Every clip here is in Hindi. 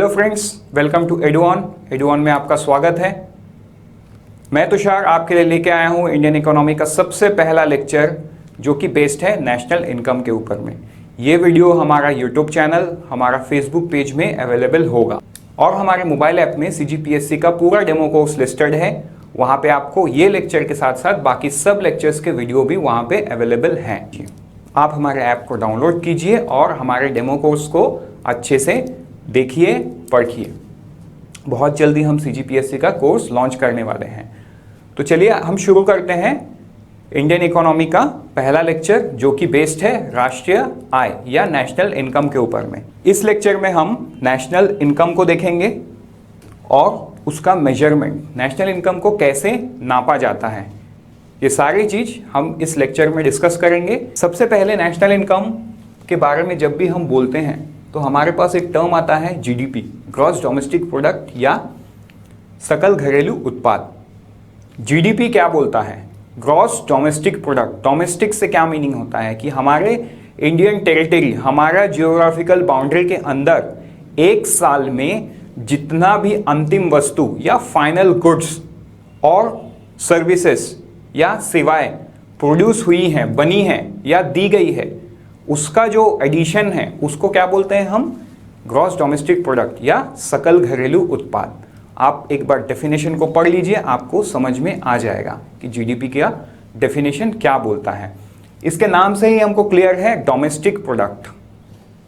हेलो फ्रेंड्स, वेलकम टू एडुऑन में आपका स्वागत है। मैं तुषार आपके लिए लेके आया हूँ इंडियन इकोनॉमी का सबसे पहला लेक्चर जो कि बेस्ड है नेशनल इनकम के ऊपर में। ये वीडियो हमारा यूट्यूब चैनल, हमारा फेसबुक पेज में अवेलेबल होगा और हमारे मोबाइल ऐप में सीजीपीएससी का पूरा डेमो कोर्स लिस्टेड है। वहाँ पे आपको ये लेक्चर के साथ साथ बाकी सब लेक्चर्स के वीडियो भी वहाँ पे अवेलेबल हैं। आप हमारे ऐप को डाउनलोड कीजिए और हमारे डेमो कोर्स को अच्छे से देखिए, पढ़िए। बहुत जल्दी हम सीजीपीएससी का कोर्स लॉन्च करने वाले हैं। तो चलिए हम शुरू करते हैं इंडियन इकोनॉमी का पहला लेक्चर जो कि बेस्ड है राष्ट्रीय आय या नेशनल इनकम के ऊपर में। इस लेक्चर में हम नेशनल इनकम को देखेंगे और उसका मेजरमेंट, नेशनल इनकम को कैसे नापा जाता है, ये सारी चीज़ हम इस लेक्चर में डिस्कस करेंगे। सबसे पहले नेशनल इनकम के बारे में जब भी हम बोलते हैं तो हमारे पास एक टर्म आता है जीडीपी, ग्रॉस डोमेस्टिक प्रोडक्ट या सकल घरेलू उत्पाद। जीडीपी क्या बोलता है? Gross domestic product. डोमेस्टिक से क्या मीनिंग होता है कि हमारे इंडियन टेरिटरी, हमारा जियोग्राफिकल बाउंड्री के अंदर एक साल में जितना भी अंतिम वस्तु या फाइनल गुड्स और सर्विसेज या सेवाएं प्रोड्यूस हुई हैं, बनी हैं या दी गई है, उसका जो एडिशन है उसको क्या बोलते हैं हम? ग्रॉस डोमेस्टिक प्रोडक्ट या सकल घरेलू उत्पाद। आप एक बार डेफिनेशन को पढ़ लीजिए, आपको समझ में आ जाएगा कि जीडीपी का डेफिनेशन क्या बोलता है। इसके नाम से ही हमको क्लियर है, डोमेस्टिक प्रोडक्ट।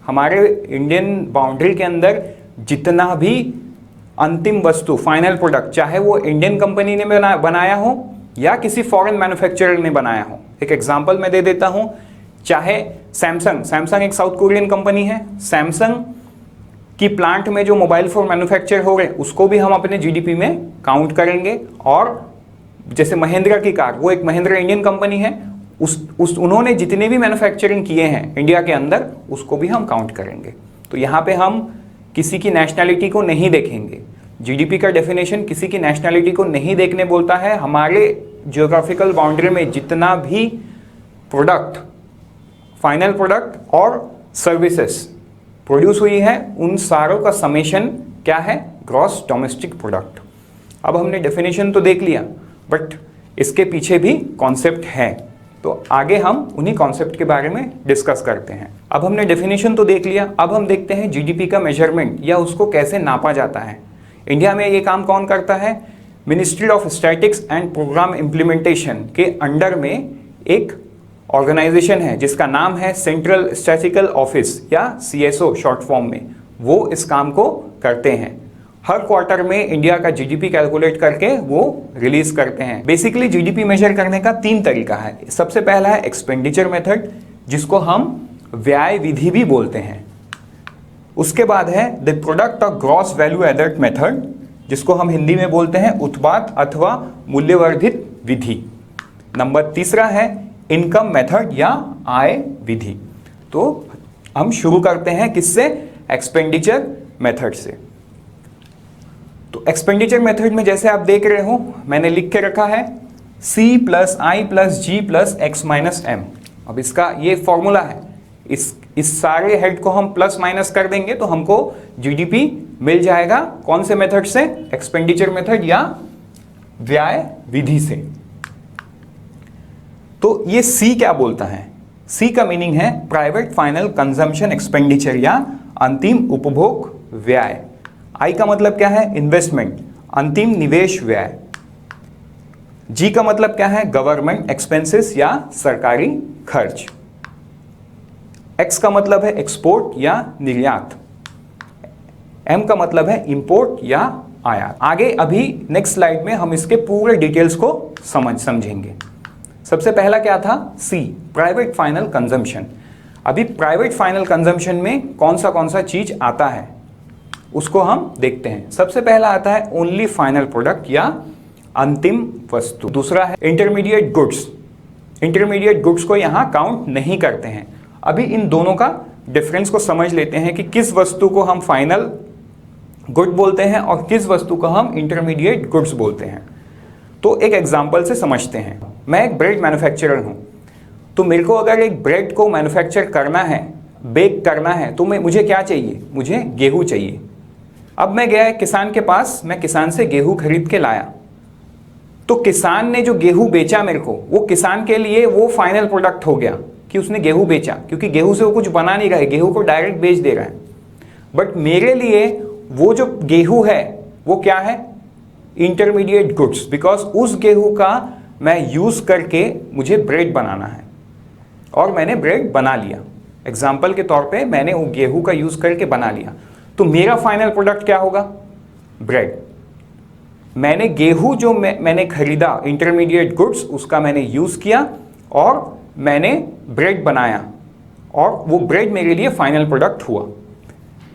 हमारे इंडियन बाउंड्री के अंदर जितना भी अंतिम वस्तु, फाइनल प्रोडक्ट, चाहे वो इंडियन कंपनी ने बनाया हो या किसी फॉरेन मैन्युफैक्चरर ने बनाया हो। एक एग्जांपल मैं दे देता हूं, चाहे सैमसंग एक साउथ कोरियन कंपनी है। सैमसंग की प्लांट में जो मोबाइल फोन मैन्युफैक्चर हो रहे उसको भी हम अपने जीडीपी में काउंट करेंगे। और जैसे महिंद्रा की कार, वो एक महिंद्रा इंडियन कंपनी है, उन्होंने जितने भी मैन्युफैक्चरिंग किए हैं इंडिया के अंदर उसको भी हम काउंट करेंगे। तो यहाँ पे हम किसी की नेशनैलिटी को नहीं देखेंगे। जीडीपी का डेफिनेशन किसी की नेशनैलिटी को नहीं देखने बोलता है। हमारे जियोग्राफिकल बाउंड्री में जितना भी प्रोडक्ट, फाइनल प्रोडक्ट और सर्विसेज प्रोड्यूस हुई है उन सारों का समेशन क्या है? Gross domestic product. अब हमने डेफिनेशन तो देख लिया, बट इसके पीछे भी कॉन्सेप्ट है, तो आगे हम उन्हीं कॉन्सेप्ट के बारे में डिस्कस करते हैं। अब हमने डेफिनेशन तो देख लिया, अब हम देखते हैं जीडीपी का मेजरमेंट या उसको कैसे नापा जाता है। इंडिया में ये काम कौन करता है? Ministry of statistics and programme implementation के अंडर में एक ऑर्गेनाइजेशन है जिसका नाम है सेंट्रल स्टैटिस्टिकल ऑफिस या सीएसओ शॉर्ट फॉर्म में। वो इस काम को करते हैं। हर क्वार्टर में इंडिया का जीडीपी कैलकुलेट करके वो रिलीज करते हैं। बेसिकली जीडीपी मेजर करने का 3 तरीका है। सबसे पहला है एक्सपेंडिचर मेथड, जिसको हम व्यय विधि भी बोलते हैं। उसके बाद है the product of gross value added method, जिसको हम हिंदी में बोलते हैं उत्पाद अथवा मूल्यवर्धित विधि। नंबर 3 है इनकम मेथड या आय विधि। तो हम शुरू करते हैं किससे? एक्सपेंडिचर मेथड से। तो एक्सपेंडिचर मेथड में जैसे आप देख रहे हो, मैंने लिख के रखा है C+I+G+X-M। अब इसका ये फॉर्मूला है, इस सारे हेड को हम प्लस माइनस कर देंगे तो हमको जीडीपी मिल जाएगा। कौन से मेथड से? एक्सपेंडिचर मेथड या व्यय विधि से। तो ये सी क्या बोलता है? सी का मीनिंग है प्राइवेट फाइनल कंजम्पशन एक्सपेंडिचर या अंतिम उपभोग व्यय। आई का मतलब क्या है? इन्वेस्टमेंट, अंतिम निवेश व्यय। जी का मतलब क्या है? गवर्नमेंट एक्सपेंसेस या सरकारी खर्च। एक्स का मतलब है एक्सपोर्ट या निर्यात। एम का मतलब है इंपोर्ट या आयात। आगे अभी नेक्स्ट स्लाइड में हम इसके पूरे डिटेल्स को समझेंगे। सबसे पहला क्या था? सी, प्राइवेट फाइनल कंजम्पशन। अभी प्राइवेट फाइनल कंजम्पशन में कौन सा चीज आता है उसको हम देखते हैं। सबसे पहला आता है ओनली फाइनल प्रोडक्ट या अंतिम वस्तु। दूसरा है इंटरमीडिएट गुड्स। इंटरमीडिएट गुड्स को यहां काउंट नहीं करते हैं। अभी इन दोनों का डिफरेंस को समझ लेते हैं कि किस वस्तु को हम फाइनल गुड बोलते हैं और किस वस्तु को हम इंटरमीडिएट गुड्स बोलते हैं। तो एक एग्जांपल से समझते हैं। मैं एक ब्रेड मैन्युफैक्चरर हूं, तो मेरे को अगर एक ब्रेड को मैन्युफैक्चर करना है, बेक करना है, तो मुझे क्या चाहिए? मुझे गेहूं चाहिए। अब मैं गया किसान के पास, मैं किसान से गेहूं खरीद के लाया, तो किसान ने जो गेहूं बेचा मेरे को, वो किसान के लिए वो फाइनल प्रोडक्ट हो गया कि उसने गेहूं बेचा, क्योंकि गेहूं से वो कुछ बना नहीं रहा है, गेहूं को डायरेक्ट बेच दे रहा है। बट मेरे लिए वो जो गेहूं है वो क्या है, इंटरमीडिएट गुड्स, बिकॉज उस गेहूं का मैं यूज करके मुझे ब्रेड बनाना है और मैंने ब्रेड बना लिया। एग्जाम्पल के तौर पे मैंने वो गेहूं का यूज करके बना लिया, तो मेरा फाइनल प्रोडक्ट क्या होगा, ब्रेड। मैंने गेहूं जो मैंने खरीदा, इंटरमीडिएट गुड्स, उसका मैंने यूज किया और मैंने ब्रेड बनाया और वो ब्रेड मेरे लिए फाइनल प्रोडक्ट हुआ।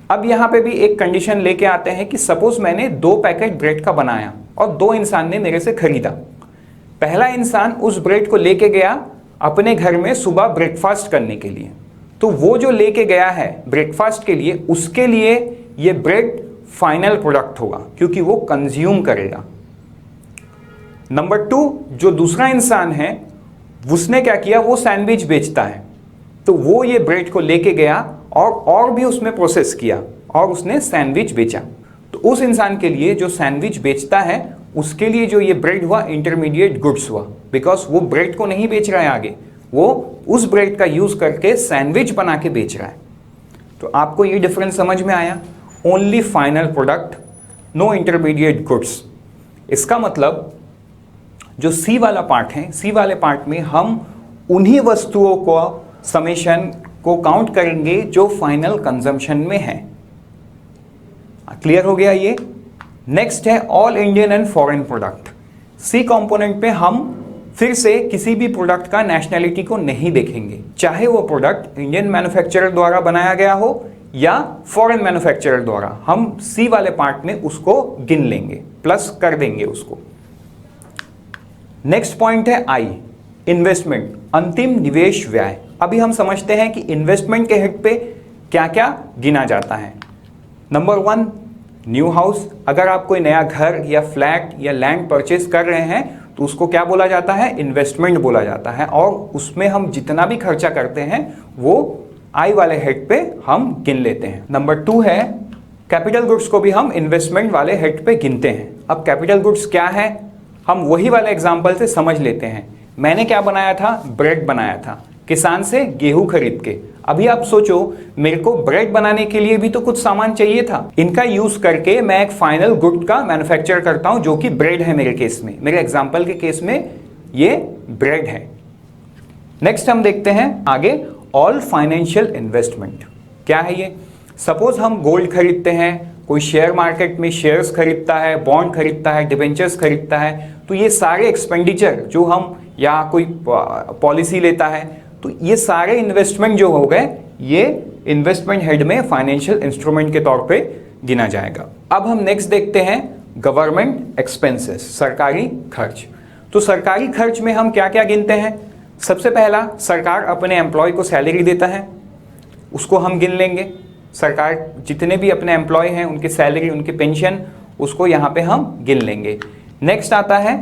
अब यहां पे भी एक कंडीशन लेके आते हैं कि सपोज मैंने 2 पैकेट ब्रेड का बनाया और 2 इंसान ने मेरे से खरीदा। पहला इंसान उस ब्रेड को लेके गया अपने घर में सुबह ब्रेकफास्ट करने के लिए, तो वो जो लेके गया है ब्रेकफास्ट के लिए, उसके लिए ये ब्रेड फाइनल प्रोडक्ट होगा क्योंकि वो कंज्यूम करेगा। नंबर 2, जो दूसरा इंसान है उसने क्या किया, वो सैंडविच बेचता है, तो वो ये ब्रेड को लेके गया और भी उसमें प्रोसेस किया और उसने सैंडविच बेचा। तो उस इंसान के लिए जो सैंडविच बेचता है उसके लिए जो ये ब्रेड हुआ, इंटरमीडिएट गुड्स हुआ, बिकॉज वो ब्रेड को नहीं बेच रहा है आगे, वो उस ब्रेड का यूज करके सैंडविच बना के बेच रहा है। तो आपको ये डिफरेंस समझ में आया, only final product, no intermediate goods. इसका मतलब जो सी वाला पार्ट है, सी वाले पार्ट में हम उन्हीं वस्तुओं को समेशन को काउंट करेंगे जो फाइनल कंजम्पशन में है। क्लियर हो गया ये। नेक्स्ट है all Indian and foreign product. C component पे हम फिर से किसी भी प्रोडक्ट का नेशनैलिटी को नहीं देखेंगे, चाहे वो प्रोडक्ट इंडियन मैन्युफैक्चरर द्वारा बनाया गया हो या फॉरेन मैन्युफैक्चरर द्वारा, हम सी वाले पार्ट में उसको गिन लेंगे, प्लस कर देंगे उसको। नेक्स्ट पॉइंट है आई, इन्वेस्टमेंट, अंतिम निवेश व्यय। अभी हम समझते हैं कि इन्वेस्टमेंट के हेड पे क्या क्या गिना जाता है। Number 1, new house. अगर आप कोई नया घर या फ्लैट या लैंड परचेज कर रहे हैं तो उसको क्या बोला जाता है, इन्वेस्टमेंट बोला जाता है, और उसमें हम जितना भी खर्चा करते हैं वो आई वाले हेड पे हम गिन लेते हैं। नंबर 2 है कैपिटल गुड्स, को भी हम इन्वेस्टमेंट वाले हेड पे गिनते हैं। अब कैपिटल गुड्स क्या है, हम वही वाले एग्जाम्पल से समझ लेते हैं। मैंने क्या बनाया था, ब्रेड बनाया था किसान से गेहूं खरीद के। अभी आप सोचो, मेरे को ब्रेड बनाने के लिए भी तो कुछ सामान चाहिए था, इनका यूज करके मैं एक फाइनल गुड का मैन्युफैक्चर करता हूं जो कि ब्रेड है। मेरे केस में, मेरे एग्जांपल के केस में ये ब्रेड है। नेक्स्ट हम देखते हैं आगे, ऑल फाइनेंशियल इन्वेस्टमेंट। क्या है ये, सपोज हम गोल्ड खरीदते हैं, कोई शेयर मार्केट में शेयर्स खरीदता है, बॉन्ड खरीदता है, डिबेंचर्स खरीदता है, तो ये सारे एक्सपेंडिचर जो हम, या कोई पॉलिसी लेता है, तो ये सारे इन्वेस्टमेंट जो हो गए, ये इन्वेस्टमेंट हेड में फाइनेंशियल इंस्ट्रूमेंट के तौर पे गिना जाएगा। अब हम नेक्स्ट देखते हैं गवर्नमेंट एक्सपेंसेस, सरकारी खर्च। तो सरकारी खर्च में हम क्या क्या गिनते हैं। सबसे पहला, सरकार अपने एम्प्लॉय को सैलरी देता है, उसको हम गिन लेंगे। सरकार जितने भी अपने एम्प्लॉय हैं उनकी सैलरी, उनकी पेंशन, उसको यहाँ पे हम गिन लेंगे। नेक्स्ट आता है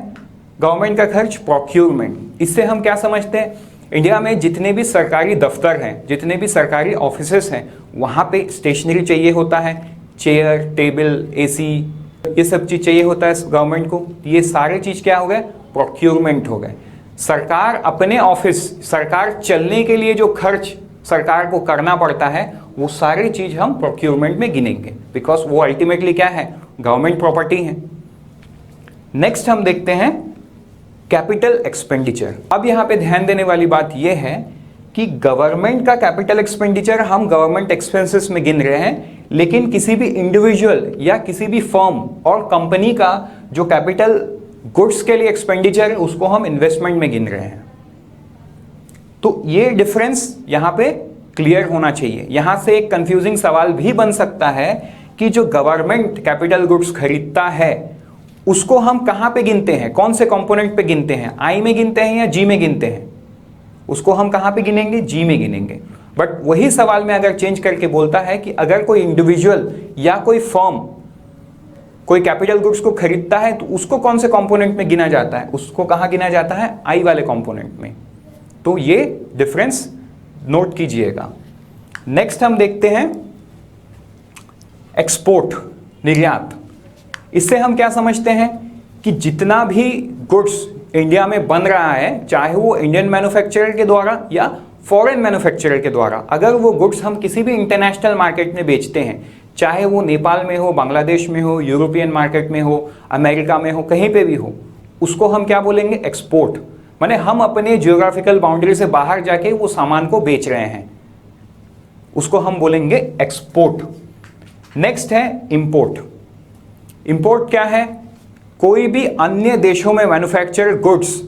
गवर्नमेंट का खर्च, प्रोक्यूरमेंट। इससे हम क्या समझते हैं, इंडिया में जितने भी सरकारी दफ्तर हैं, जितने भी सरकारी ऑफिसेस हैं, वहाँ पे स्टेशनरी चाहिए होता है, चेयर, टेबल, एसी, ये सब चीज़ चाहिए होता है गवर्नमेंट को। ये सारे चीज़ क्या हो गए, प्रोक्यूरमेंट हो गए। सरकार अपने ऑफिस, सरकार चलने के लिए जो खर्च सरकार को करना पड़ता है, वो सारी चीज़ हम प्रोक्यूरमेंट में गिनेंगे, बिकॉज वो अल्टीमेटली क्या है, गवर्नमेंट प्रॉपर्टी है। नेक्स्ट हम देखते हैं कैपिटल एक्सपेंडिचर। अब यहाँ पे ध्यान देने वाली बात यह है कि गवर्नमेंट का कैपिटल एक्सपेंडिचर हम गवर्नमेंट एक्सपेंसेस में गिन रहे हैं, लेकिन किसी भी इंडिविजुअल या किसी भी फर्म और कंपनी का जो कैपिटल गुड्स के लिए एक्सपेंडिचर है उसको हम इन्वेस्टमेंट में गिन रहे हैं। तो ये डिफरेंस यहाँ पे क्लियर होना चाहिए। यहाँ से एक कंफ्यूजिंग सवाल भी बन सकता है कि जो गवर्नमेंट कैपिटल गुड्स खरीदता है उसको हम कहाँ पे गिनते हैं, कौन से कंपोनेंट पे गिनते हैं, आई में गिनते हैं या जी में गिनते हैं। उसको हम कहाँ पे गिनेंगे, जी में गिनेंगे। बट वही सवाल में अगर चेंज करके बोलता है कि अगर कोई इंडिविजुअल या कोई फर्म कोई कैपिटल गुड्स को खरीदता है तो उसको कौन से कंपोनेंट में गिना जाता है, उसको कहाँ गिना जाता है, आई वाले कंपोनेंट में। तो ये डिफरेंस नोट कीजिएगा। नेक्स्ट हम देखते हैं एक्सपोर्ट, निर्यात। इससे हम क्या समझते हैं कि जितना भी गुड्स इंडिया में बन रहा है, चाहे वो इंडियन मैन्युफैक्चरर के द्वारा या फॉरेन मैन्युफैक्चरर के द्वारा, अगर वो गुड्स हम किसी भी इंटरनेशनल मार्केट में बेचते हैं, चाहे वो नेपाल में हो, बांग्लादेश में हो, यूरोपियन मार्केट में हो, अमेरिका में हो, कहीं पे भी हो, उसको हम क्या बोलेंगे? एक्सपोर्ट। माने हम अपने जियोग्राफिकल बाउंड्री से बाहर जाके वो सामान को बेच रहे हैं, उसको हम बोलेंगे एक्सपोर्ट। नेक्स्ट है इंपोर्ट। इंपोर्ट क्या है? कोई भी अन्य देशों में मैन्युफैक्चर्ड गुड्स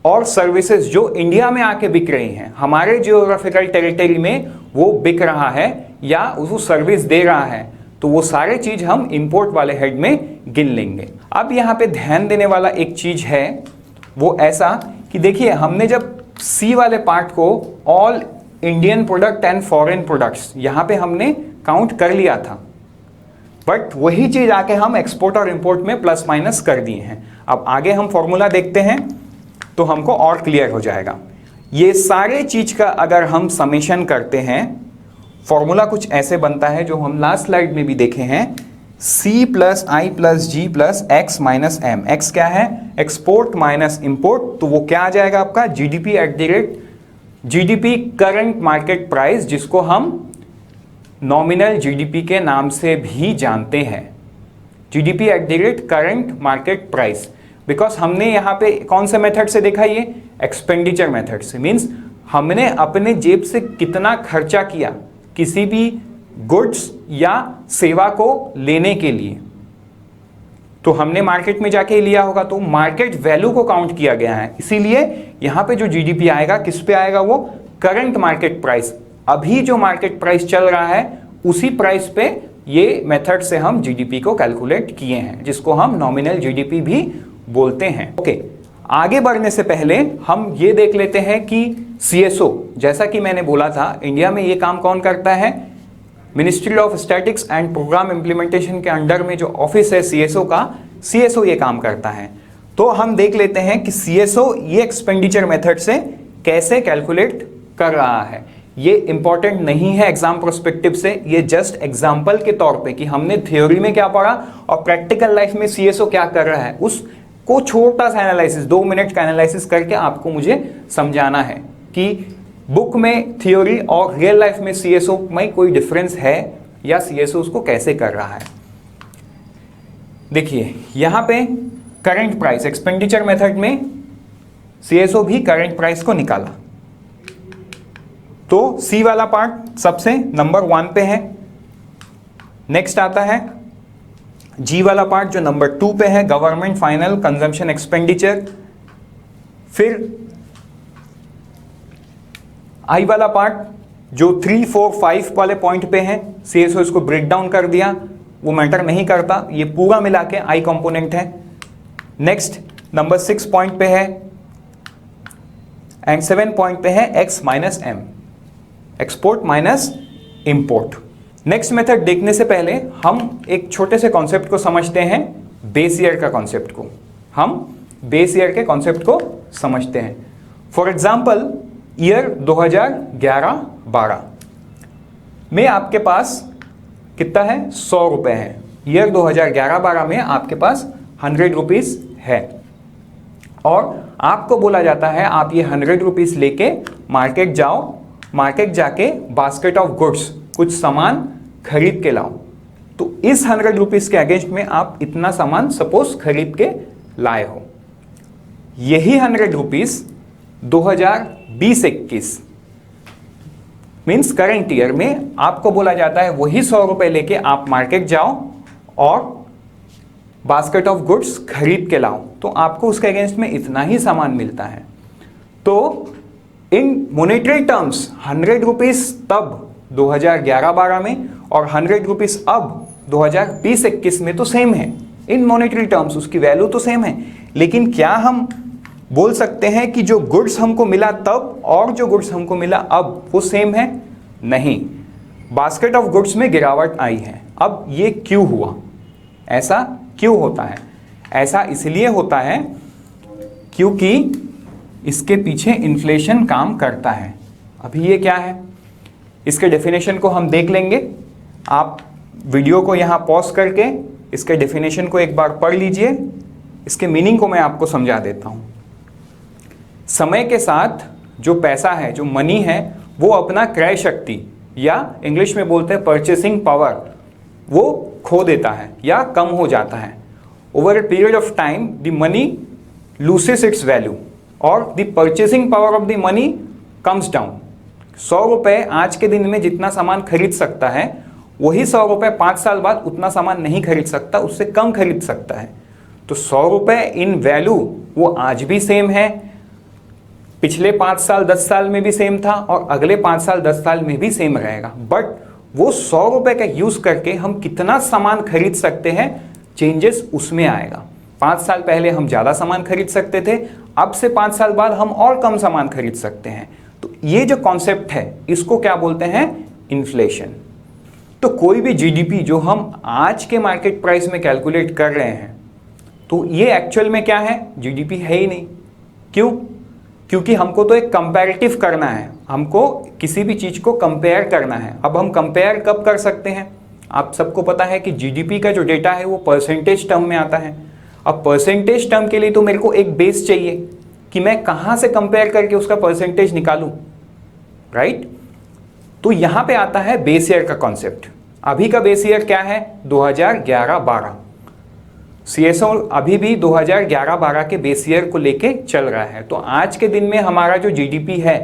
और सर्विसेज जो इंडिया में आके बिक रही हैं, हमारे जियोग्राफिकल टेरिटरी में वो बिक रहा है या उसको सर्विस दे रहा है, तो वो सारे चीज हम इंपोर्ट वाले हेड में गिन लेंगे। अब यहाँ पे ध्यान देने वाला एक चीज है, वो ऐसा कि देखिए हमने जब सी वाले पार्ट को all Indian product and foreign products यहाँ पे हमने काउंट कर लिया था, बट वही चीज आके हम एक्सपोर्ट और इंपोर्ट में प्लस माइनस कर दिए हैं। अब आगे हम फॉर्मूला देखते हैं तो हमको और क्लियर हो जाएगा। ये सारे चीज का अगर हम समेशन करते हैं, फॉर्मूला कुछ ऐसे बनता है जो हम लास्ट स्लाइड में भी देखे हैं, C plus I plus G plus X minus M. X क्या है? एक्सपोर्ट माइनस इंपोर्ट, तो वो क्या आ जाएगा आपका? GDP at the rate GDP current market price, जिसको हम नॉमिनल जीडीपी के नाम से भी जानते हैं। GDP at the rate current market price, because हमने यहाँ पे कौन से मेथड से देखा? ये एक्सपेंडिचर मेथड से। मीन्स हमने अपने जेब से कितना खर्चा किया किसी भी गुड्स या सेवा को लेने के लिए, तो हमने मार्केट में जाके लिया होगा, तो मार्केट वैल्यू को काउंट किया गया है। इसीलिए यहाँ पे जो जीडीपी आएगा किस पे आएगा? वो करंट मार्केट प्राइस, अभी जो मार्केट प्राइस चल रहा है उसी प्राइस पे ये मेथड से हम जीडीपी को कैलकुलेट किए हैं, जिसको हम नॉमिनल जीडीपी भी बोलते हैं। ओके, आगे बढ़ने से पहले हम ये देख लेते हैं कि सीएसओ, जैसा कि मैंने बोला था, इंडिया में ये काम कौन करता है? Ministry of statics and programme implementation के अंडर में जो ऑफिस है सीएसओ का, सीएसओ ये काम करता है। तो हम देख लेते हैं कि सीएसओ ये एक्सपेंडिचर मेथड से कैसे कैलकुलेट कर रहा है। ये इंपॉर्टेंट नहीं है एग्जाम प्रोस्पेक्टिव से, ये जस्ट एग्जाम्पल के तौर पे कि हमने थ्योरी में क्या पढ़ा और प्रैक्टिकल लाइफ में सीएसओ क्या कर रहा है, उसको छोटा सा एनालिसिस, 2 मिनट का एनालिसिस करके आपको मुझे समझाना है कि बुक में थ्योरी और रियल लाइफ में सीएसओ में कोई डिफरेंस है या सीएसओ उसको कैसे कर रहा है। देखिए यहां पे करंट प्राइस, एक्सपेंडिचर मेथड में सीएसओ भी करंट प्राइस को निकाला, तो सी वाला पार्ट सबसे नंबर 1 पे है। नेक्स्ट आता है जी वाला पार्ट जो नंबर 2 पे है, गवर्नमेंट फाइनल कंजम्पशन एक्सपेंडिचर। फिर आई वाला पार्ट जो 3, 4, 5 वाले पॉइंट पे है, सीएसओ इसको ब्रेक डाउन कर दिया, वो मैटर नहीं करता, ये पूरा मिला के आई कंपोनेंट है। नेक्स्ट नंबर 6 पॉइंट पे है एंड 7 पॉइंट पे है X minus M, export minus import. Next method देखने से पहले हम एक छोटे से कॉन्सेप्ट को समझते हैं, बेस ईयर का कॉन्सेप्ट को। हम बेस ईयर के कॉन्सेप्ट को समझते हैं। फॉर एग्जाम्पल ईयर 2011-12 में आपके पास कितना है? 100 रुपए है। ईयर 2011-12 में आपके पास 100 रुपीज है और आपको बोला जाता है आप ये 100 रुपीज लेके मार्केट जाओ, मार्केट जाके बास्केट ऑफ गुड्स, कुछ सामान खरीद के लाओ। तो इस 100 रुपीज के अगेंस्ट में आप इतना सामान सपोज खरीद के लाए हो। यही 100 रुपीज 2020-21 मीन्स करंट ईयर में आपको बोला जाता है वही 100 रुपए लेके आप मार्केट जाओ और बास्केट ऑफ गुड्स खरीद के लाओ, तो आपको उसके अगेंस्ट में इतना ही सामान मिलता है। तो इन मॉनेटरी टर्म्स 100 रुपीज तब 2011-12 में और 100 रुपीज अब 2020-21 में तो सेम है। इन मॉनेटरी टर्म्स उसकी वैल्यू तो सेम है, लेकिन क्या हम बोल सकते हैं कि जो गुड्स हमको मिला तब और जो गुड्स हमको मिला अब वो सेम है? नहीं, बास्केट ऑफ गुड्स में गिरावट आई है। अब ये क्यों हुआ? ऐसा क्यों होता है? ऐसा इसलिए होता है क्योंकि इसके पीछे इन्फ्लेशन काम करता है। अभी ये क्या है, इसके डेफिनेशन को हम देख लेंगे। आप वीडियो को यहाँ पॉज करके इसके डेफिनेशन को एक बार पढ़ लीजिए, इसके मीनिंग को मैं आपको समझा देता हूँ। समय के साथ जो पैसा है, जो मनी है, वो अपना क्रय शक्ति या इंग्लिश में बोलते हैं परचेसिंग पावर, वो खो देता है या कम हो जाता है। Over a period of time the money loses its value और the purchasing power of the money comes down. 100 रुपये आज के दिन में जितना सामान खरीद सकता है, वही 100 रुपये 5 साल बाद उतना सामान नहीं खरीद सकता, उससे कम खरीद सकता है। तो 100 रुपये इन वैल्यू वो आज भी सेम है, पिछले 5 साल 10 साल में भी सेम था और अगले 5 साल 10 साल में भी सेम रहेगा। बट वो 100 रुपये का यूज करके हम कितना सामान खरीद सकते हैं, चेंजेस उसमें आएगा। 5 साल पहले हम ज़्यादा सामान खरीद सकते थे, अब से 5 साल बाद हम और कम सामान खरीद सकते हैं। तो ये जो कॉन्सेप्ट है, इसको क्या बोलते हैं? इन्फ्लेशन। तो कोई भी जीडीपी जो हम आज के मार्केट प्राइस में कैलकुलेट कर रहे हैं, तो ये एक्चुअल में क्या है? जीडीपी है ही नहीं। क्यों? क्योंकि हमको तो एक कंपैरेटिव करना है, हमको किसी भी चीज़ को कंपेयर करना है। अब हम कंपेयर कब कर सकते हैं? आप सबको पता है कि जीडीपी का जो डेटा है वो परसेंटेज टर्म में आता है। अब परसेंटेज टर्म के लिए तो मेरे को एक बेस चाहिए कि मैं कहाँ से कंपेयर करके उसका परसेंटेज निकालूं, राइट? तो यहाँ पे आता है बेस ईयर का कॉन्सेप्ट। अभी का बेस ईयर क्या है? 2011-12। सीएसओ अभी भी 2011-12 के बेस ईयर को लेके चल रहा है। तो आज के दिन में हमारा जो जीडीपी है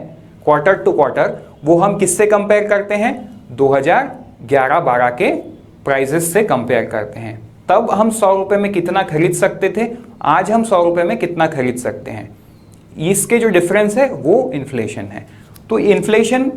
क्वार्टर टू क्वार्टर, वो हम किससे कंपेयर करते हैं? 2011-12 के प्राइजेस से कंपेयर करते हैं। तब हम 100 रुपये में कितना खरीद सकते थे, आज हम 100 रुपये में कितना खरीद सकते हैं। इसके जो डिफरेंस है वो इन्फ्लेशन है। तो इन्फ्लेशन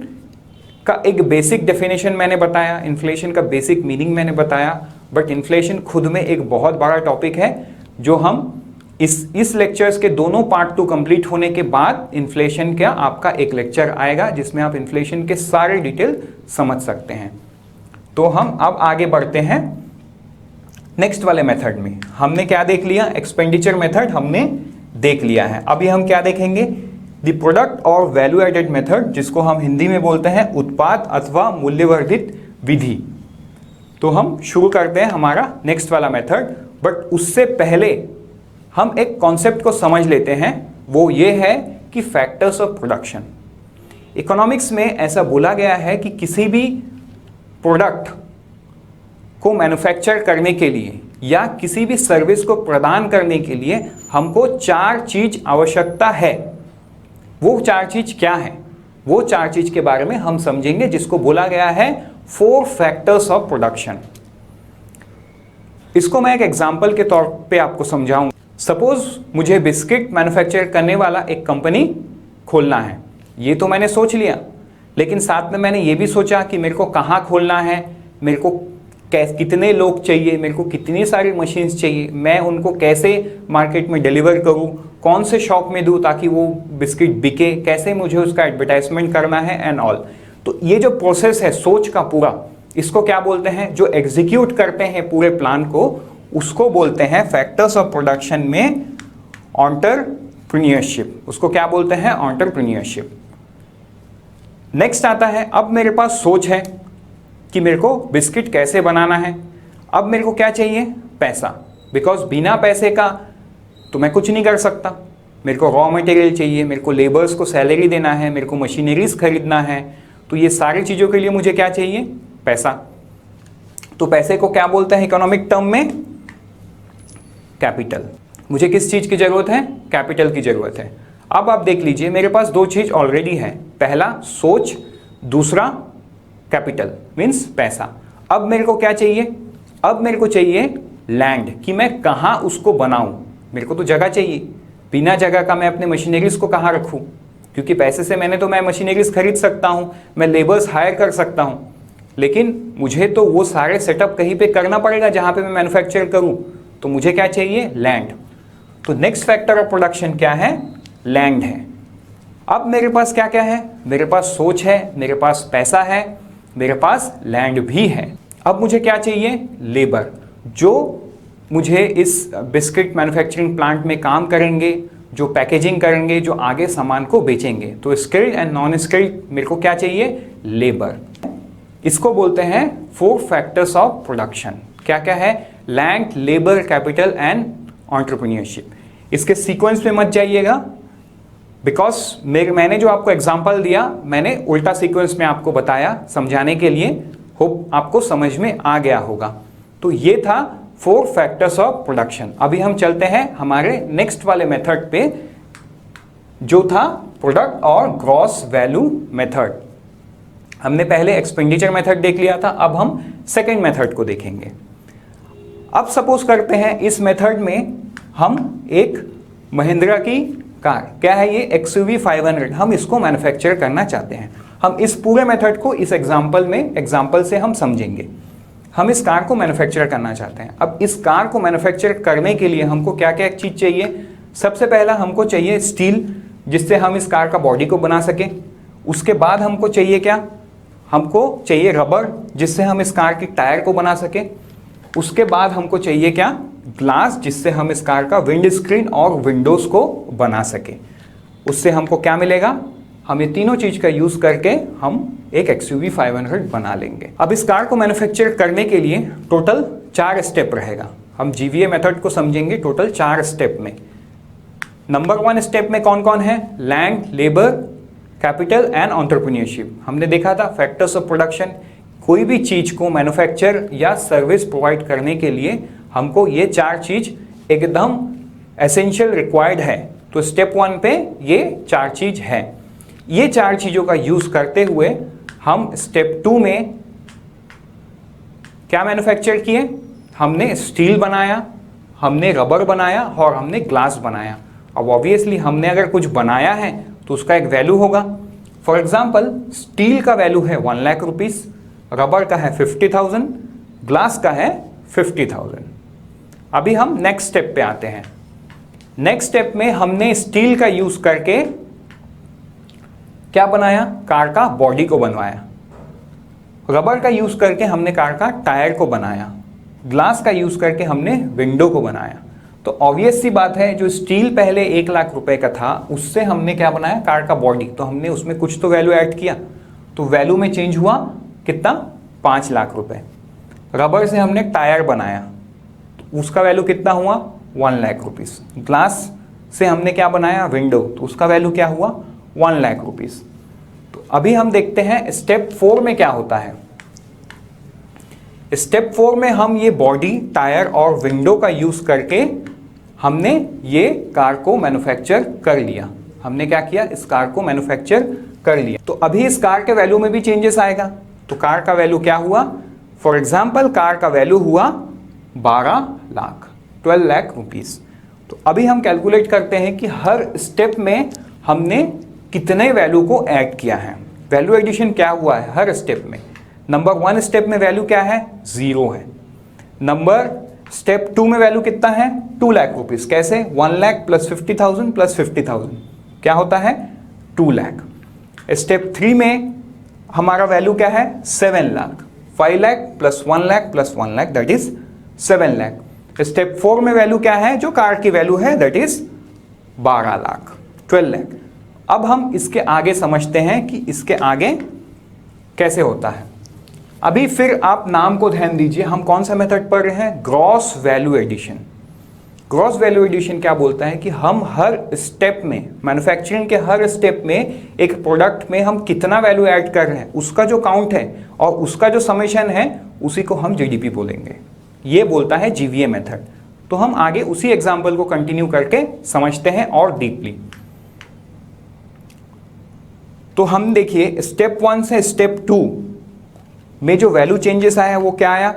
का एक बेसिक डेफिनेशन मैंने बताया, इन्फ्लेशन का बेसिक मीनिंग मैंने बताया, बट इन्फ्लेशन खुद में एक बहुत बड़ा टॉपिक है जो हम इस लेक्चर्स के दोनों पार्ट 2 कंप्लीट होने के बाद इन्फ्लेशन का आपका एक लेक्चर आएगा जिसमें आप इन्फ्लेशन के सारे डिटेल समझ सकते हैं। तो हम अब आगे बढ़ते हैं नेक्स्ट वाले मेथड में। हमने क्या देख लिया? एक्सपेंडिचर मेथड हमने देख लिया है। अभी हम क्या देखेंगे? द प्रोडक्ट और वैल्यू एडेड मेथड, जिसको हम हिंदी में बोलते हैं उत्पाद अथवा मूल्यवर्धित विधि। तो हम शुरू करते हैं हमारा नेक्स्ट वाला मेथड, बट उससे पहले हम एक कॉन्सेप्ट को समझ लेते हैं। वो ये है कि फैक्टर्स ऑफ प्रोडक्शन। इकोनॉमिक्स में ऐसा बोला गया है कि किसी भी प्रोडक्ट को मैन्युफैक्चर करने के लिए या किसी भी सर्विस को प्रदान करने के लिए हमको 4 चीज आवश्यकता है। वो 4 चीज क्या है? वो 4 चीज के बारे में हम समझेंगे, जिसको बोला गया है 4 फैक्टर्स ऑफ प्रोडक्शन। इसको मैं एक एग्जांपल के तौर पे आपको समझाऊं। सपोज मुझे बिस्किट मैन्युफैक्चर करने वाला एक कंपनी खोलना है। ये तो मैंने सोच लिया, लेकिन साथ में मैंने ये भी सोचा कि मेरे को कहाँ खोलना है, मेरे को कितने लोग चाहिए, मेरे को कितनी सारी मशीन्स चाहिए, मैं उनको कैसे मार्केट में डिलीवर करूँ, कौन से शॉप में दूँ ताकि वो बिस्किट बिके, कैसे मुझे उसका एडवर्टाइजमेंट करना है एंड ऑल। तो ये जो प्रोसेस है सोच का पूरा, इसको क्या बोलते हैं? जो एग्जीक्यूट करते हैं पूरे प्लान को, उसको बोलते हैं फैक्टर्स ऑफ प्रोडक्शन में एंटरप्रेन्योरशिप। उसको क्या बोलते हैं? एंटरप्रेन्योरशिप। नेक्स्ट आता है, अब मेरे पास सोच है कि मेरे को बिस्किट कैसे बनाना है। अब मेरे को क्या चाहिए? पैसा। बिकॉज बिना पैसे का तो मैं कुछ नहीं कर सकता। मेरे को रॉ मटेरियल चाहिए, मेरे को लेबर्स को सैलरी देना है, मेरे को मशीनरीज खरीदना है। तो ये सारी चीज़ों के लिए मुझे क्या चाहिए? पैसा। तो पैसे को क्या बोलते हैं इकोनॉमिक टर्म में? कैपिटल। मुझे किस चीज़ की ज़रूरत है? कैपिटल की ज़रूरत है। अब आप देख लीजिए, मेरे पास 2 चीज़ ऑलरेडी है। पहला सोच, दूसरा कैपिटल मीन्स पैसा। अब मेरे को क्या चाहिए? अब मेरे को चाहिए लैंड, कि मैं कहाँ उसको बनाऊँ। मेरे को तो जगह चाहिए। बिना जगह का मैं अपने मशीनरीज को कहाँ रखूँ? क्योंकि पैसे से मैं मशीनरीज खरीद सकता हूँ, मैं लेबर्स हायर कर सकता हूँ, लेकिन मुझे तो वो सारे सेटअप कहीं पे करना पड़ेगा जहाँ पे मैं मैन्युफैक्चर करूँ। तो मुझे क्या चाहिए? लैंड। तो नेक्स्ट फैक्टर ऑफ प्रोडक्शन क्या है? लैंड है। अब मेरे पास क्या क्या है? मेरे पास सोच है, मेरे पास पैसा है, मेरे पास लैंड भी है। अब मुझे क्या चाहिए? लेबर, जो मुझे इस बिस्किट मैन्युफैक्चरिंग प्लांट में काम करेंगे, जो पैकेजिंग करेंगे, जो आगे सामान को बेचेंगे। तो स्किल्ड एंड नॉन स्किल्ड मेरे को क्या चाहिए? लेबर। इसको बोलते हैं 4 फैक्टर्स ऑफ प्रोडक्शन। क्या क्या है? Land, labour, capital and entrepreneurship. इसके सीक्वेंस में मत जाइएगा, बिकॉज मैंने जो आपको एग्जांपल दिया मैंने उल्टा सीक्वेंस में आपको बताया समझाने के लिए। होप आपको समझ में आ गया होगा। तो ये था 4 फैक्टर्स ऑफ प्रोडक्शन। अभी हम चलते हैं हमारे नेक्स्ट वाले मेथड पे, जो था प्रोडक्ट और ग्रॉस वैल्यू मेथड। हमने पहले एक्सपेंडिचर मेथड देख लिया था, अब हम सेकेंड मेथड को देखेंगे। अब सपोज करते हैं इस मेथड में हम एक महिंद्रा की कार, क्या है ये, XUV 500, हम इसको मैन्युफैक्चर करना चाहते हैं। हम इस पूरे मेथड को इस एग्जाम्पल से हम समझेंगे। हम इस कार को मैन्युफैक्चर करना चाहते हैं। अब इस कार को मैन्युफैक्चर करने के लिए हमको क्या क्या चीज़ चाहिए? सबसे पहला हमको चाहिए स्टील, जिससे हम इस कार का बॉडी को बना सकें। उसके बाद हमको चाहिए क्या? हमको चाहिए रबर, जिससे हम इस कार की टायर को बना सकें। उसके बाद हमको चाहिए क्या? ग्लास, जिससे हम इस कार का विंड स्क्रीन और विंडोज को बना सके। उससे हमको क्या मिलेगा? हम ये तीनों चीज का यूज करके हम एक XUV 500 बना लेंगे। अब इस कार को मैन्युफैक्चर करने के लिए टोटल 4 स्टेप रहेगा। हम GVA मेथड को समझेंगे टोटल 4 स्टेप में। नंबर 1 स्टेप में कौन कौन है? Land, labour, capital and entrepreneurship. हमने देखा था फैक्टर्स ऑफ प्रोडक्शन। कोई भी चीज को मैन्युफैक्चर या सर्विस प्रोवाइड करने के लिए हमको ये 4 चीज एकदम एसेंशियल रिक्वायर्ड है। तो स्टेप 1 पे ये 4 चीज है। ये 4 चीजों का यूज करते हुए हम स्टेप 2 में क्या मैन्युफैक्चर किए? हमने स्टील बनाया, हमने रबर बनाया और हमने ग्लास बनाया। अब ऑब्वियसली हमने अगर कुछ बनाया है तो उसका एक वैल्यू होगा। फॉर एग्जाम्पल स्टील का वैल्यू है 1 लाख रुपीस, रबर का है 50,000, ग्लास का है 50,000। अभी हम नेक्स्ट स्टेप पे आते हैं। नेक्स्ट स्टेप में हमने स्टील का यूज करके क्या बनाया? कार का बॉडी को बनवाया। रबर का यूज करके हमने कार का टायर को बनाया। ग्लास का यूज करके हमने विंडो को बनाया। तो ऑब्वियस सी बात है, जो स्टील पहले 1 लाख रुपए का था उससे हमने क्या बनाया? कार का बॉडी। तो हमने उसमें कुछ तो वैल्यू ऐड किया, तो वैल्यू में चेंज हुआ कितना? 5 लाख रुपए। रबर से हमने टायर बनाया, तो उसका वैल्यू कितना हुआ? 1 लाख रुपीस। ग्लास से हमने क्या बनाया? विंडो, तो उसका वैल्यू क्या हुआ? 1 लाख रुपीस। तो अभी हम देखते हैं स्टेप 4 में क्या होता है। स्टेप 4 में हम ये बॉडी, टायर और विंडो का यूज करके हमने ये कार को मैन्युफैक्चर कर लिया। हमने क्या किया? इस कार को मैन्युफैक्चर कर लिया। तो अभी इस कार के वैल्यू में भी चेंजेस आएगा। तो कार का वैल्यू क्या हुआ? फॉर एग्जाम्पल कार का वैल्यू हुआ 12 लाख रुपीस। तो अभी हम कैलकुलेट करते हैं कि हर स्टेप में हमने कितने वैल्यू को ऐड किया है। वैल्यू एडिशन क्या हुआ है हर स्टेप में? नंबर 1 स्टेप में वैल्यू क्या है? 0 है। नंबर स्टेप 2 में वैल्यू कितना है? 2 लाख रुपीस। कैसे? 1 लाख प्लस 50,000 प्लस 50,000 क्या होता है? 2 लाख। स्टेप 3 में हमारा वैल्यू क्या है? 7 lakh. 5 lakh plus 1 lakh plus 1 lakh that is 7 lakh. Step 4 में वैल्यू क्या है? जो कार की वैल्यू है दैट इज 12 लाख, 12 लाख। अब हम इसके आगे समझते हैं कि इसके आगे कैसे होता है। अभी फिर आप नाम को ध्यान दीजिए, हम कौन सा मेथड पढ़ रहे हैं? Gross value addition. Gross value addition क्या बोलता है कि हम हर स्टेप में, मैन्युफैक्चरिंग के हर स्टेप में एक प्रोडक्ट में हम कितना वैल्यू ऐड कर रहे हैं उसका जो काउंट है और उसका जो समेशन है उसी को हम जीडीपी बोलेंगे। ये बोलता है जीवीए मेथड। तो हम आगे उसी एग्जाम्पल को कंटिन्यू करके समझते हैं और डीपली। तो हम देखिए स्टेप 1 से स्टेप 2 में जो वैल्यू चेंजेस आया वो क्या आया?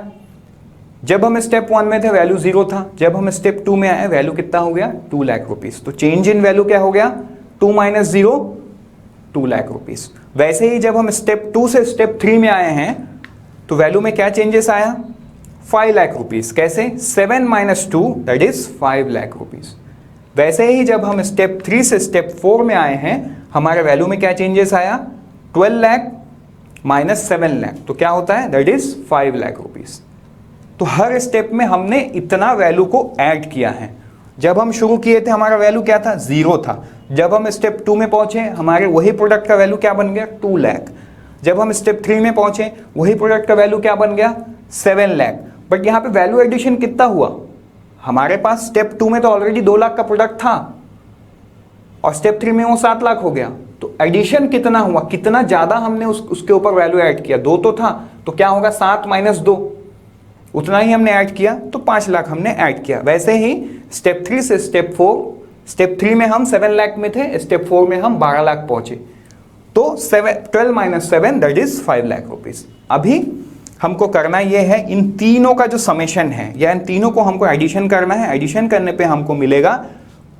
जब हम स्टेप 1 में थे वैल्यू 0 था, जब हम स्टेप 2 में आए वैल्यू कितना हो गया? 2 लाख रुपीस। तो चेंज इन वैल्यू क्या हो गया? 2 माइनस 0 2 लाख रुपीस। वैसे ही जब हम स्टेप 2 से स्टेप 3 में आए हैं तो वैल्यू में क्या चेंजेस आया? 5 लाख रुपीस। कैसे? 7 minus 2 that is 5 lakh rupees. वैसे ही जब हम स्टेप 3 से स्टेप 4 में आए हैं हमारे वैल्यू में क्या चेंजेस आया? 12 लाख माइनस 7 लाख, तो क्या होता है? That is 5 lakh rupees. तो हर स्टेप में हमने इतना वैल्यू को ऐड किया है। जब हम शुरू किए थे हमारा वैल्यू क्या था? 0 था। जब हम स्टेप 2 में पहुंचे हमारे वही प्रोडक्ट का वैल्यू क्या बन गया? 2 लाख। जब हम स्टेप 3 में पहुंचे वही प्रोडक्ट का वैल्यू क्या बन गया 7 लाख। बट यहाँ पे वैल्यू एडिशन कितना हुआ, हमारे पास स्टेप 2 में तो ऑलरेडी 2 लाख का प्रोडक्ट था और स्टेप 3 में वो 7 लाख हो गया। तो एडिशन कितना हुआ, कितना ज्यादा हमने उसके ऊपर वैल्यू ऐड किया, 2 तो था तो क्या होगा 7 माइनस 2, उतना ही हमने ऐड किया तो 5 लाख हमने ऐड किया। वैसे ही स्टेप 3 से स्टेप 4, स्टेप 3 में हम 7 लाख में थे, स्टेप 4 में हम 12 लाख पहुंचे, तो 12 minus 7 that is 5 lakh rupees. अभी हमको करना यह है इन तीनों का जो समेशन है या इन तीनों को हमको एडिशन करना है। एडिशन करने पे हमको मिलेगा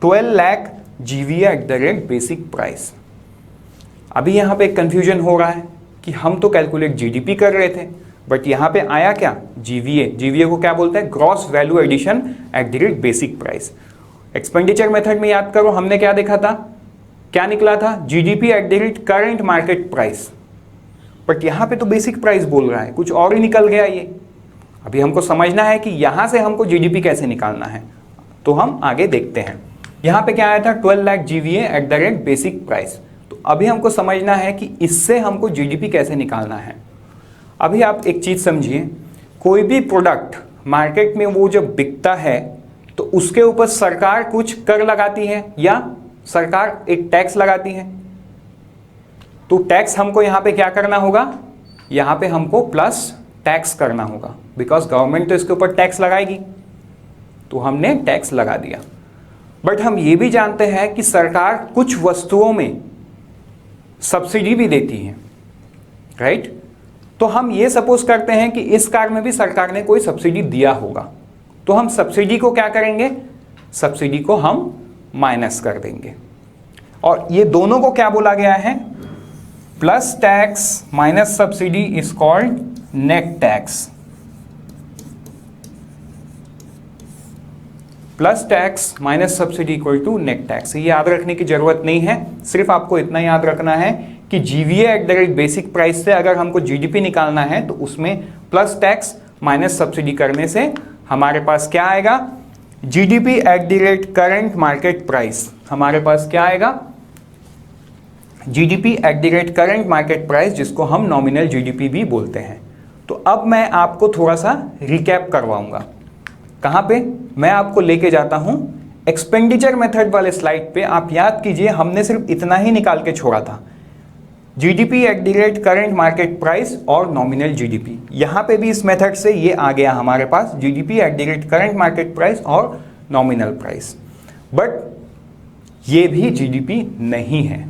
12 lakh GVA eight the rate basic price. अभी यहाँ पे एक कंफ्यूजन हो रहा है कि हम तो कैलकुलेट GDP कर रहे थे, बट यहाँ पे आया क्या GVA। GVA को क्या बोलते हैं, gross value addition at the rate basic price. Expenditure method में याद करो हमने क्या देखा था, क्या निकला था GDP eight the rate current market price, but यहाँ पे तो बेसिक प्राइस बोल रहा है, कुछ और ही निकल गया ये। अभी हमको समझना है कि यहाँ से हमको GDP कैसे निकालना है, तो हम आगे देखते हैं। यहाँ पे क्या आया था 12 lakh GVA eight the rate basic price. तो अभी हमको समझना है कि इससे हमको GDP कैसे निकालना है। अभी आप एक चीज समझिए, कोई भी प्रोडक्ट मार्केट में वो जब बिकता है तो उसके ऊपर सरकार कुछ कर लगाती है या सरकार एक टैक्स लगाती है। तो टैक्स हमको यहां पे क्या करना होगा, यहां पे हमको प्लस टैक्स करना होगा, बिकॉज गवर्नमेंट तो इसके ऊपर टैक्स लगाएगी, तो हमने टैक्स लगा दिया। बट हम ये भी जानते हैं कि सरकार कुछ वस्तुओं में सब्सिडी भी देती है, राइट। तो हम ये सपोज करते हैं कि इस कार में भी सरकार ने कोई सब्सिडी दिया होगा, तो हम सब्सिडी को क्या करेंगे, सब्सिडी को हम माइनस कर देंगे। और ये दोनों को क्या बोला गया है, plus tax minus subsidy is called net tax. Plus tax minus subsidy equal to net tax. ये याद रखने की जरूरत नहीं है, सिर्फ आपको इतना याद रखना है कि GVA eight the rate basic price से अगर हमको GDP निकालना है तो उसमें प्लस टैक्स माइनस सब्सिडी करने से हमारे पास क्या आएगा, GDP eight the rate current market price. हमारे पास क्या आएगा, GDP eight the rate current market price, जिसको हम नॉमिनल GDP भी बोलते हैं। तो अब मैं आपको थोड़ा सा रिकैप करवाऊंगा। कहां पे, मैं आपको लेके जाता हूं एक्सपेंडिचर मेथड वाले स्लाइड पे। आप याद कीजिए हमने सिर्फ इतना ही निकाल के छोड़ा था, GDP eight the rate current market price और नॉमिनल GDP। यहां पे भी इस मेथड से ये आ गया हमारे पास GDP eight the rate current market price और नॉमिनल प्राइस। बट ये भी GDP नहीं है।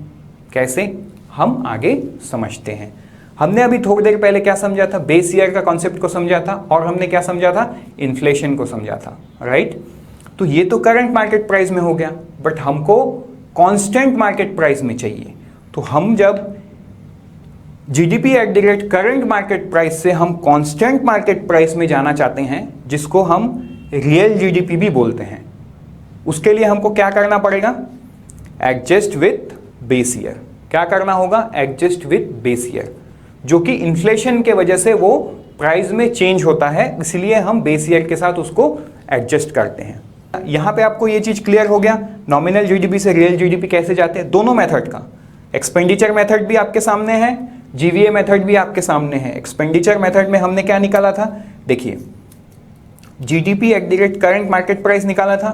कैसे, हम आगे समझते हैं। हमने अभी थोड़ी देर पहले क्या समझा था, बेस ईयर का कॉन्सेप्ट को समझा था, और हमने क्या समझा था, इन्फ्लेशन को समझा था, राइट। तो ये तो करंट मार्केट प्राइस में हो गया, बट हमको कांस्टेंट मार्केट प्राइस में चाहिए। तो हम जब GDP eight the rate current market price से हम कांस्टेंट मार्केट प्राइस में जाना चाहते हैं, जिसको हम रियल GDP भी बोलते हैं, उसके लिए हमको क्या करना पड़ेगा, एडजस्ट विथ बेस ईयर। क्या करना होगा, एडजस्ट विथ बेस ईयर, जो कि इन्फ्लेशन के वजह से वो प्राइस में चेंज होता है, इसलिए हम बेस ईयर के साथ उसको एडजस्ट करते हैं। यहां पे आपको ये चीज क्लियर हो गया, नॉमिनल GDP से रियल GDP कैसे जाते हैं, दोनों मेथड का। एक्सपेंडिचर मेथड भी आपके सामने है, GVA मेथड भी आपके सामने है। एक्सपेंडिचर मेथड में हमने क्या निकाला था, देखिए GDP eight the rate current market price निकाला था।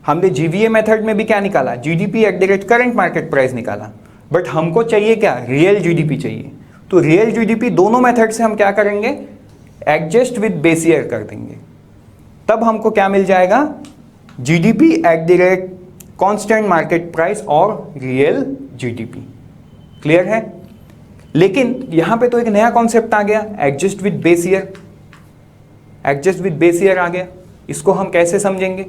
हमने GVA मेथड में भी क्या निकाला, GDP eight the rate current market price निकाला। बट हमको चाहिए क्या, रियल GDP चाहिए। तो रियल GDP दोनों मेथड से हम क्या करेंगे, एडजस्ट विद बेस ईयर कर देंगे, तब हमको क्या मिल जाएगा, GDP eight the rate constant market price और रियल GDP। क्लियर है। लेकिन यहां पे तो एक नया कॉन्सेप्ट आ गया, adjust with base year. Adjust with base year आ गया, इसको हम कैसे समझेंगे।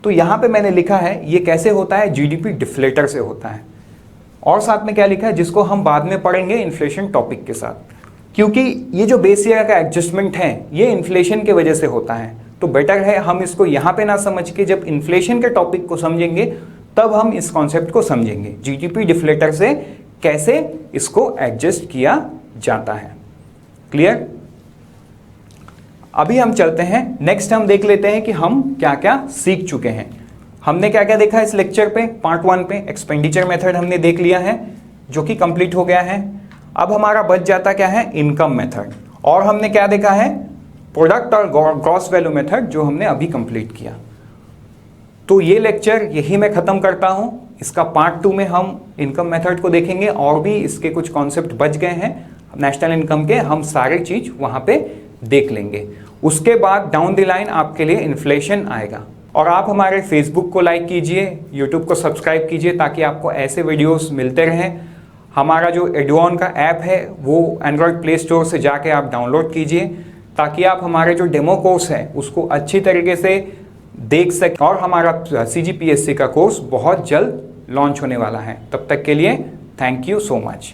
तो यहां पे मैंने लिखा है ये कैसे होता है, GDP डिफ्लेटर से होता है, और साथ में क्या लिखा है, जिसको हम बाद में पढ़ेंगे इन्फ्लेशन टॉपिक के साथ। क्योंकि ये जो बेस ईयर का एडजस्टमेंट है ये इन्फ्लेशन के वजह से होता है, तो बेटर है हम इसको यहां पे ना समझ के जब इन्फ्लेशन के टॉपिक को समझेंगे तब हम इस कॉन्सेप्ट को समझेंगे, GDP डिफ्लेटर से कैसे इसको एडजस्ट किया जाता है। क्लियर। अभी हम चलते हैं, नेक्स्ट हम देख लेते हैं कि हम क्या क्या सीख चुके हैं। हमने क्या क्या देखा इस लेक्चर पे, पार्ट 1 पे एक्सपेंडिचर मेथड हमने देख लिया है, जो कि कंप्लीट हो गया है। अब हमारा बच जाता क्या है, इनकम मेथड, और हमने क्या देखा है, प्रोडक्ट और ग्रॉस वैल्यू मेथड जो हमने अभी कंप्लीट किया। तो ये लेक्चर यही मैं खत्म करता हूं। इसका पार्ट 2 में हम इनकम मेथड को देखेंगे और भी इसके कुछ कॉन्सेप्ट बच गए हैं नेशनल इनकम के, हम सारे चीज वहां पे देख लेंगे। उसके बाद डाउन द लाइन आपके लिए इन्फ्लेशन आएगा। और आप हमारे फेसबुक को लाइक कीजिए, यूट्यूब को सब्सक्राइब कीजिए ताकि आपको ऐसे वीडियोस मिलते रहें। हमारा जो एडुऑन का ऐप है वो एंड्रॉयड प्ले स्टोर से जाके आप डाउनलोड कीजिए ताकि आप हमारे जो डेमो कोर्स है उसको अच्छी तरीके से देख सकें। और हमारा CGPSC का कोर्स बहुत जल्द लॉन्च होने वाला है। तब तक के लिए थैंक यू सो मच।